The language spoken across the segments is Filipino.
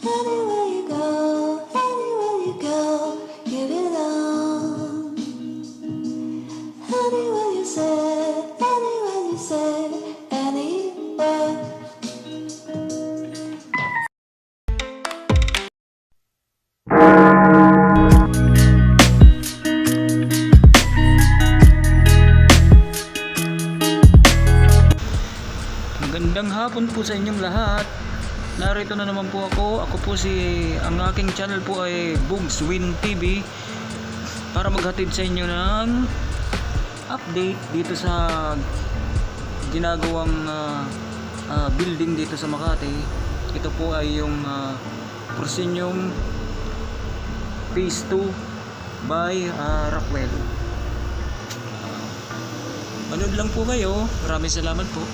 Anywhere you go, you belong. Anywhere you say, anywhere. Magandang hapon po sa inyong lahat. Narito na naman po ako. Ako po ang aking channel po ay Bugs Win TV para maghatid sa inyo ng update dito sa ginagawang building dito sa Makati. Ito po ay yung proscenium phase 2 by Rockwell. Manood lang po kayo. Maraming salamat po.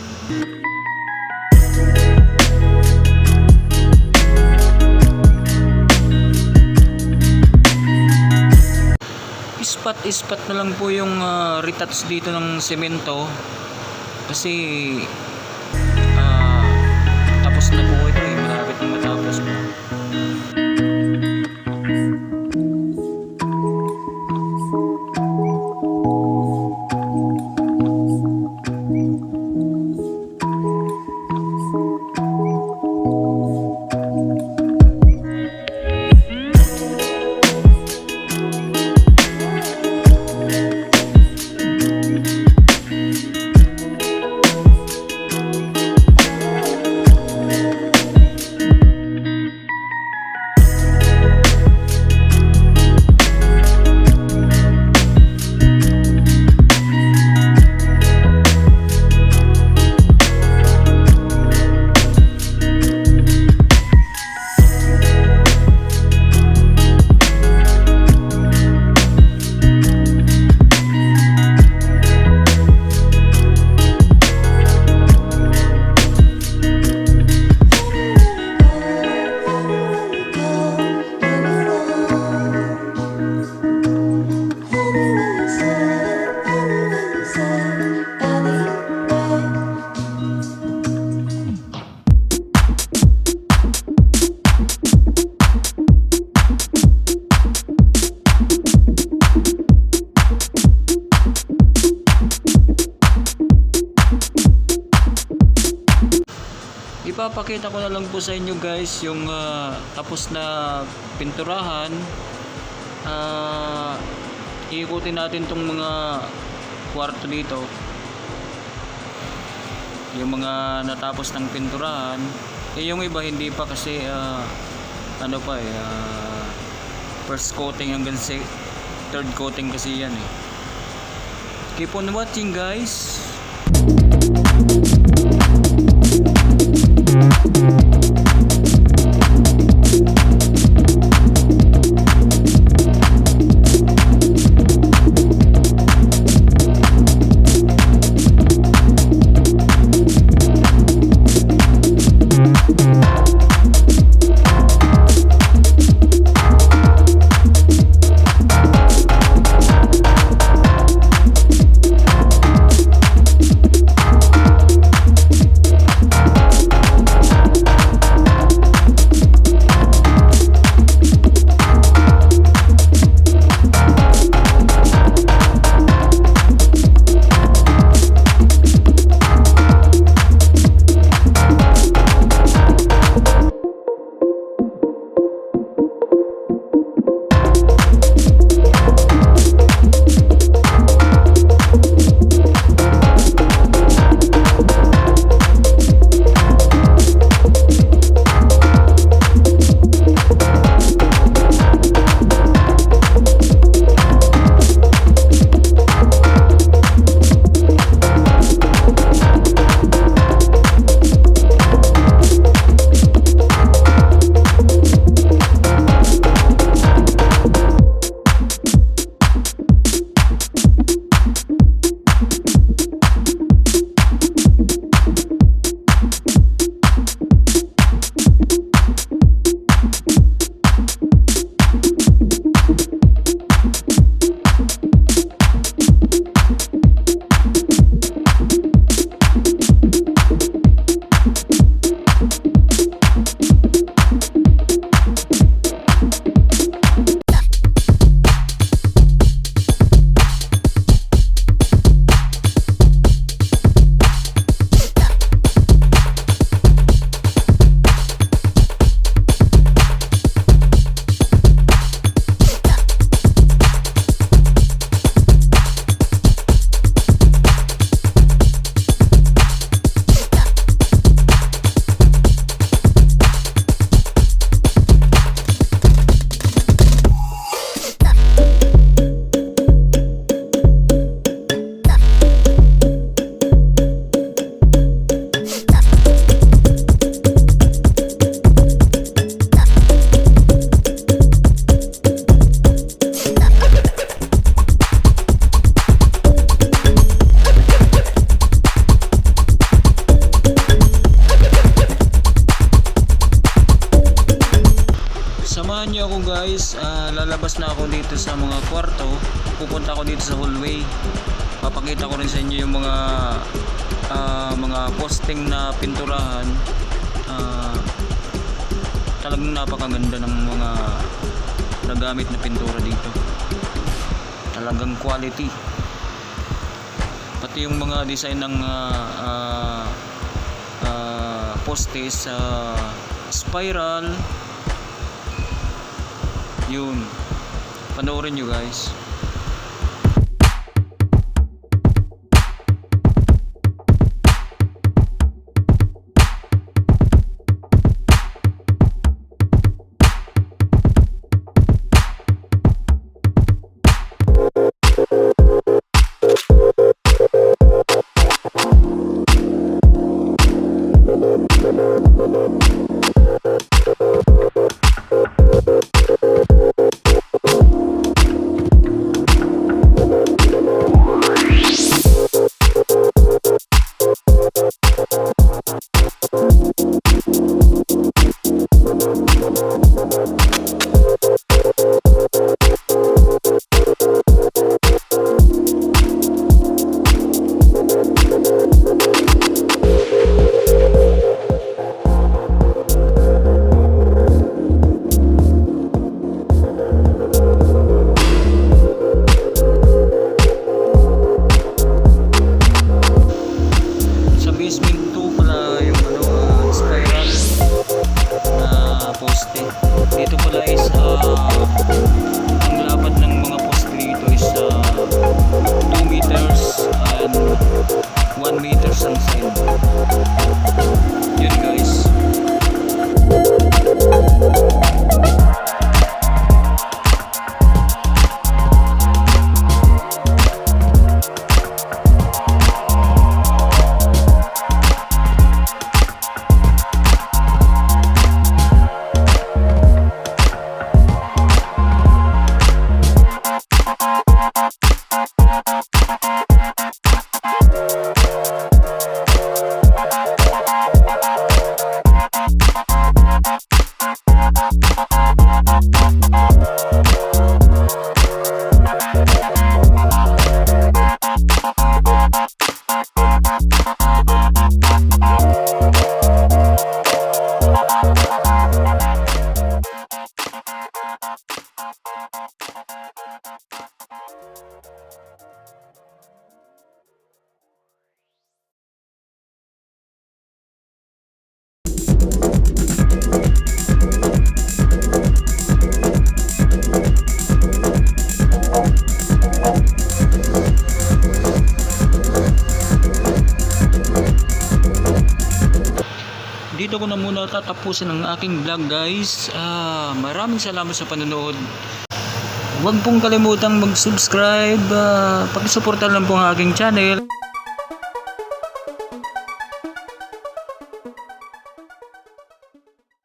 Ispat na lang po yung retouch dito ng semento kasi tapos na po ito eh, malapit na matapos po. Ipapakita ko na lang po sa inyo guys yung tapos na pinturahan. Iikutin natin tong mga kwarto dito, yung mga natapos ng pinturahan. Yung iba hindi pa kasi first coating hanggang third coating kasi yan eh. Keep on watching guys. Samahan niyo ako guys, lalabas na ako dito sa mga kwarto. Pupunta ako dito sa hallway. Papakita ko rin sa inyo yung mga posting na pinturahan. Talagang napakaganda ng mga nagamit na pintura dito. Talagang quality. Pati yung mga design ng postes, spiral. Yun, panoorin nyo guys. Dito pala is ang lapad ng mga poste dito is 2 meters and 1 meters ang side. Yun guys. Dito ko na muna tatapusin ang aking vlog guys. Maraming salamat sa panonood. Huwag pong kalimutang mag-subscribe. Pakisuporta lang po ang aking channel.